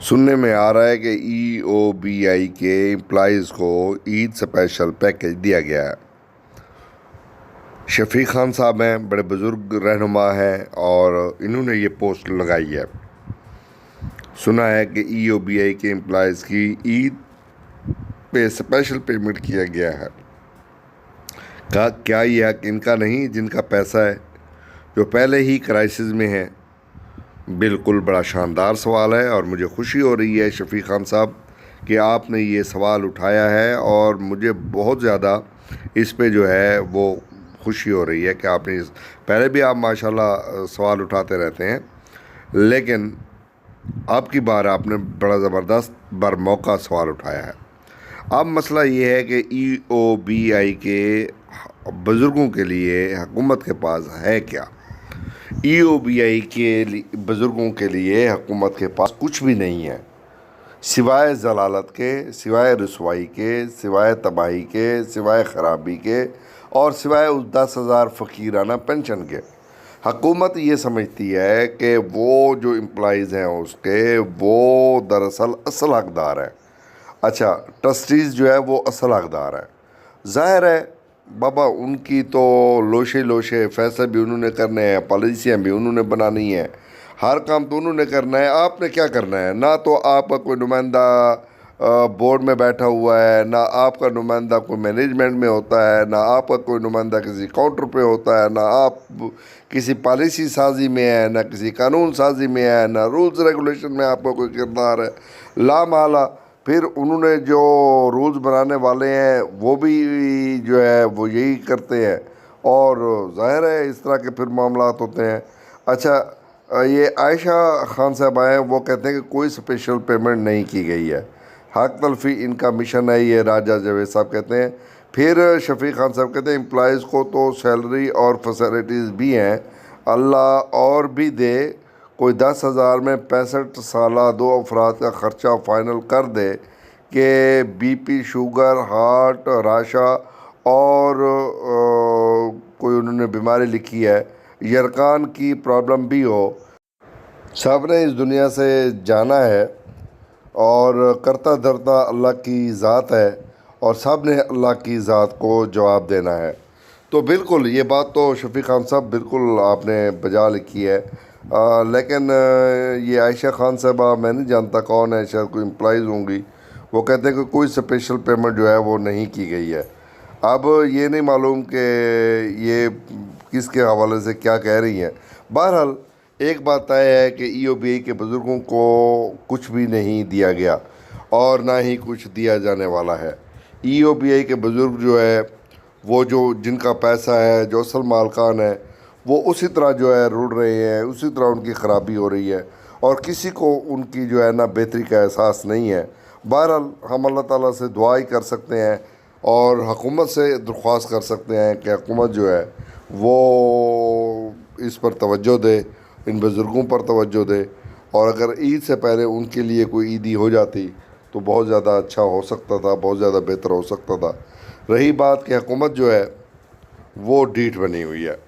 सुनने में आ रहा है कि EOBI के एम्प्लॉइज़ को ईद स्पेशल पैकेज दिया गया है। शफीक खान साहब हैं, बड़े बुज़ुर्ग रहनुमा हैं और इन्होंने ये पोस्ट लगाई है। सुना है कि EOBI के एम्प्लॉइज़ की ईद पे स्पेशल पेमेंट किया गया है। क्या ये हक इनका नहीं जिनका पैसा है, जो पहले ही क्राइसिस में है? बिल्कुल बड़ा शानदार सवाल है और मुझे खुशी हो रही है शफीक खान साहब कि आपने ये सवाल उठाया है और मुझे बहुत ज़्यादा इस पे जो है वो खुशी हो रही है कि आपने पहले भी आप माशाल्लाह सवाल उठाते रहते हैं, लेकिन अब की बार आपने बड़ा ज़बरदस्त बरमौका सवाल उठाया है। अब मसला ये है कि EOBI के बुज़ुर्गों के लिए हुकूमत के पास है क्या? EOBI के बुज़ुर्गों के लिए हुकूमत के पास कुछ भी नहीं है, सिवाय ज़लालत के, सिवाय रुसवाई के, सिवाय तबाही के, सिवाय ख़राबी के और सिवाय उस 10,000 फ़कीराना पेंशन के। हुकूमत ये समझती है कि वो जो एम्प्लॉइज़ हैं उसके, वो दरअसल असल हकदार हैं। अच्छा, ट्रस्टीज़ जो है वो असल हकदार हैं। ज़ाहिर है बाबा, उनकी तो लोशे फैसले भी उन्होंने करने हैं, पॉलिसियाँ भी उन्होंने बनानी है, हर काम तो उन्होंने करना है। आपने क्या करना है? ना तो आपका कोई नुमाइंदा बोर्ड में बैठा हुआ है, ना आपका नुमाइंदा कोई मैनेजमेंट में होता है, ना आपका कोई नुमाइंदा किसी काउंटर पे होता है, ना आप किसी पॉलिसी साजी में है, ना किसी कानून साजी में है, ना रूल्स रेगुलेशन में आपका कोई किरदार है। लामाला फिर उन्होंने जो रूल्स बनाने वाले हैं वो भी जो है वो यही करते हैं और ज़ाहिर है इस तरह के फिर मामलात होते हैं। अच्छा, ये आयशा खान साहब आए, वो कहते हैं कि कोई स्पेशल पेमेंट नहीं की गई है, हक तलफी इनका मिशन है, ये राजा जावेद साहब कहते हैं। फिर शफीक खान साहब कहते हैं एम्प्लॉइज़ को तो सैलरी और फैसिलिटीज़ भी हैं, अल्लाह और भी दे, कोई 10,000 में 65 साला 2 अफराद का ख़र्चा फ़ाइनल कर दे कि BP, शुगर, हार्ट, राशा और कोई उन्होंने बीमारी लिखी है, यरकान की प्रॉब्लम भी हो, सब ने इस दुनिया से जाना है और करता धरता अल्लाह की ज़ात है और सब ने अल्लाह की ज़ात को जवाब देना है। तो बिल्कुल ये बात तो शफीक खान साहब बिल्कुल आपने बजा लिखी है। लेकिन ये आयशा खान साहबा, मैं नहीं जानता कौन है, शायद कोई एम्प्लॉइज़ होंगी, वो कहते हैं कि कोई स्पेशल पेमेंट जो है वो नहीं की गई है। अब ये नहीं मालूम कि ये किसके हवाले से क्या कह रही हैं। बहरहाल एक बात तय है कि EOBI के बुज़ुर्गों को कुछ भी नहीं दिया गया और ना ही कुछ दिया जाने वाला है। EOBI के बुज़ुर्ग जो है वो जो जिनका पैसा है, जो असल मालकान है, वो उसी तरह जो है रुड़ रहे हैं, उसी तरह उनकी ख़राबी हो रही है और किसी को उनकी जो है ना बेहतरी का एहसास नहीं है। बहरहाल हम अल्लाह ताला से दुआ ही कर सकते हैं और हुकूमत से दरख्वास्त कर सकते हैं कि हुकूमत जो है वो इस पर तवज्जो दे, इन बुज़ुर्गों पर तवज्जो दे और अगर ईद से पहले उनके लिए कोई ईदी हो जाती तो बहुत ज़्यादा अच्छा हो सकता था, बहुत ज़्यादा बेहतर हो सकता था। रही बात कि हुकूमत जो है वो ढीठ बनी हुई है।